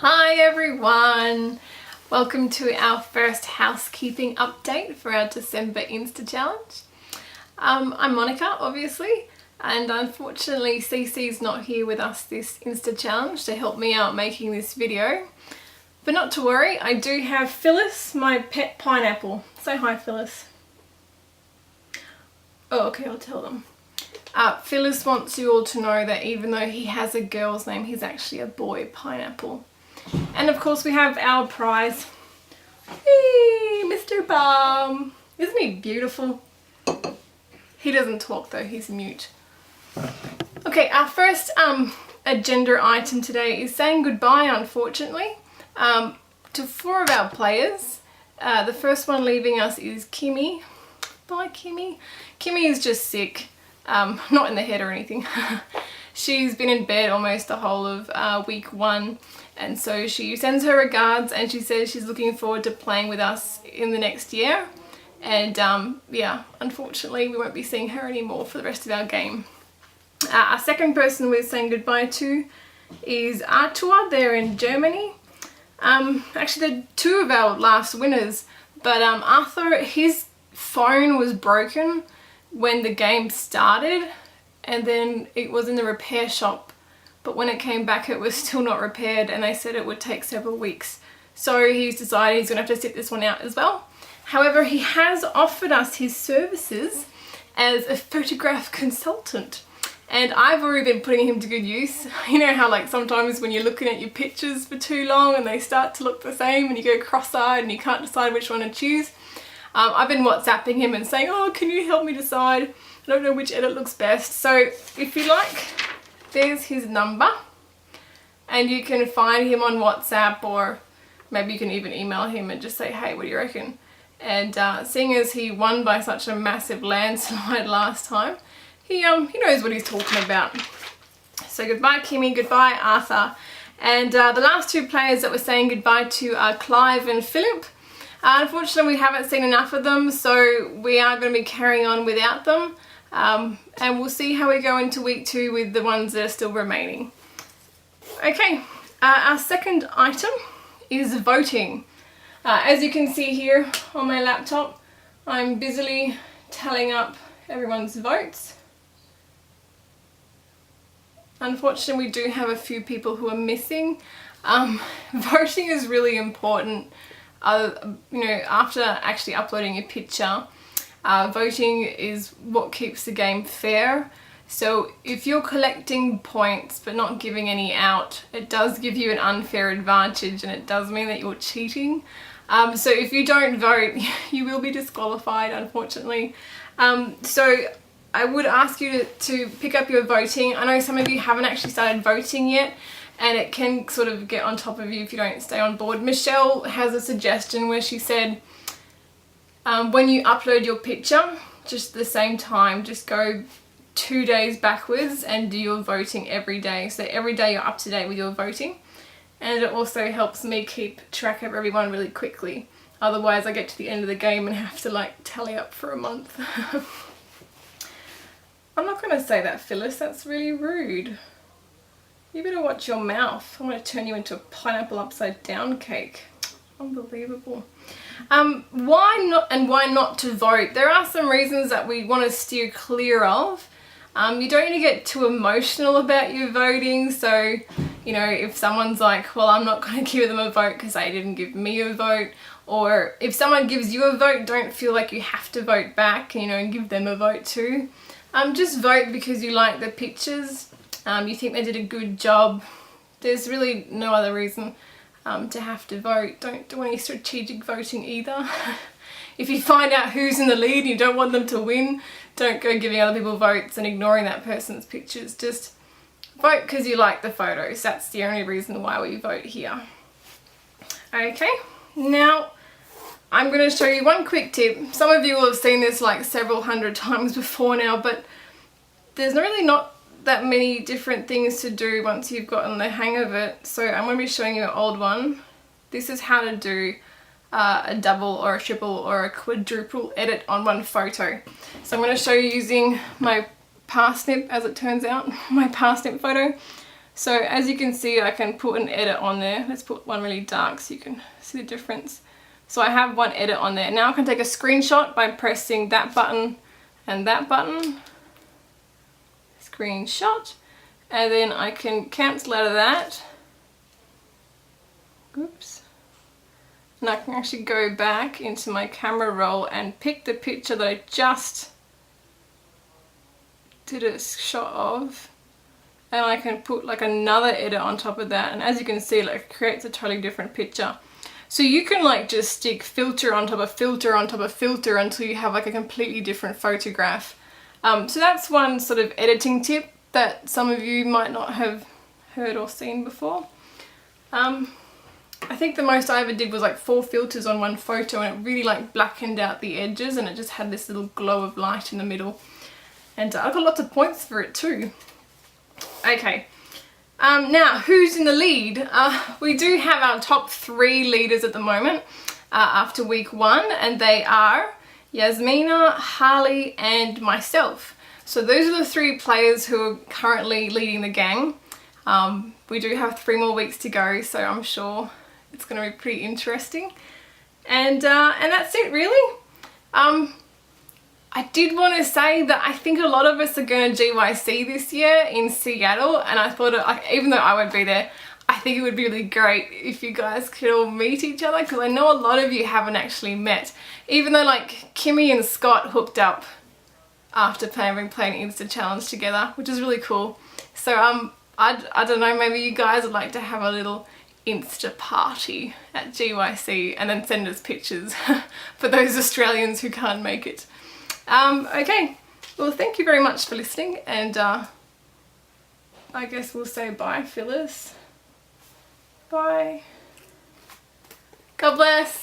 Hi everyone! Welcome to our first housekeeping update for our December Insta Challenge. I'm Monica, obviously, and unfortunately Cece's not here with us this Insta Challenge to help me out making this video. But not to worry, I do have Phyllis, my pet pineapple. Say hi, Phyllis. Oh, okay, I'll tell them. Phyllis wants you all to know that even though he has a girl's name, he's actually a boy pineapple. And of course we have our prize. Hey, Mr. Bum. Isn't he beautiful? He doesn't talk though, he's mute. Okay, our first agenda item today is saying goodbye, unfortunately, to 4 of our players. The first one leaving us is Kimmy. Bye, Kimmy. Kimmy is just sick. Not in the head or anything. She's been in bed almost the whole of week 1, and so she sends her regards and she says she's looking forward to playing with us in the next year. And yeah, unfortunately we won't be seeing her anymore for the rest of our game. Our second person we're saying goodbye to is Arthur. They're in Germany. Actually they're 2 of our last winners, but Arthur, his phone was broken when the game started, and then it was in the repair shop, but when it came back it was still not repaired, and they said it would take several weeks. So he's decided he's gonna have to sit this one out as well. However, he has offered us his services as a photograph consultant, and I've already been putting him to good use. You know how like sometimes when you're looking at your pictures for too long and they start to look the same and you go cross-eyed and you can't decide which one to choose. I've been WhatsApping him and saying, oh, can you help me decide? I don't know which edit looks best. So if you like, there's his number, and you can find him on WhatsApp, or maybe you can even email him and just say, hey, what do you reckon? And seeing as he won by such a massive landslide last time, he knows what he's talking about. So goodbye Kimmy, goodbye Arthur. And the last 2 players that we're saying goodbye to are Clive and Philip. Unfortunately we haven't seen enough of them, so we are going to be carrying on without them. And we'll see how we go into week 2 with the ones that are still remaining. Okay, our second item is voting. As you can see here on my laptop, I'm busily tallying up everyone's votes. Unfortunately, we do have a few people who are missing. Voting is really important. You know, after actually uploading your picture, voting is what keeps the game fair. So if you're collecting points but not giving any out, it does give you an unfair advantage, and it does mean that you're cheating. So if you don't vote, you will be disqualified, unfortunately. So I would ask you to pick up your voting. I know some of you haven't actually started voting yet, and it can sort of get on top of you if you don't stay on board. Michelle has a suggestion where she said when you upload your picture, just at the same time, just go 2 days backwards and do your voting every day. So every day you're up to date with your voting, and it also helps me keep track of everyone really quickly. Otherwise I get to the end of the game and have to like tally up for a month. I'm not going to say that, Phyllis, that's really rude. You better watch your mouth. I'm going to turn you into a pineapple upside down cake. Unbelievable. Why not to vote? There are some reasons that we want to steer clear of. You don't need to get too emotional about your voting. So, you know, if someone's like, well, I'm not going to give them a vote because they didn't give me a vote. Or if someone gives you a vote, don't feel like you have to vote back, you know, and give them a vote too. Just vote because you like the pictures. You think they did a good job. There's really no other reason to have to vote. Don't do any strategic voting either. If you find out who's in the lead and you don't want them to win, don't go giving other people votes and ignoring that person's pictures. Just vote because you like the photos. That's the only reason why we vote here. Okay, now I'm going to show you one quick tip. Some of you will have seen this like several hundred times before now, but there's really not that many different things to do once you've gotten the hang of it. So I'm going to be showing you an old one. This is how to do a double or a triple or a quadruple edit on one photo. So I'm going to show you using my parsnip, as it turns out, my parsnip photo. So as you can see, I can put an edit on there. Let's put one really dark so you can see the difference. So I have one edit on there. Now I can take a screenshot by pressing that button and that button. Screenshot. And then I can cancel out of that. Oops. And I can actually go back into my camera roll and pick the picture that I just did a shot of. And I can put like another edit on top of that, and as you can see, like, it creates a totally different picture. So you can like just stick filter on top of filter on top of filter until you have like a completely different photograph. So that's one sort of editing tip that some of you might not have heard or seen before. I think the most I ever did was like 4 filters on one photo, and it really like blackened out the edges, and it just had this little glow of light in the middle. And I got lots of points for it too. Okay, now who's in the lead? We do have our top 3 leaders at the moment after week 1, and they are Yasmina, Harley and myself. So those are the 3 players who are currently leading the gang. We do have 3 more weeks to go, so I'm sure it's going to be pretty interesting. And that's it really. I did want to say that I think a lot of us are going to GYC this year in Seattle, and I thought, even though I won't be there, I think it would be really great if you guys could all meet each other, because I know a lot of you haven't actually met, even though like Kimmy and Scott hooked up after playing Insta Challenge together, which is really cool. So I don't know, maybe you guys would like to have a little Insta party at GYC and then send us pictures for those Australians who can't make it. Okay, well thank you very much for listening, and I guess we'll say bye, Phyllis. Bye. God bless.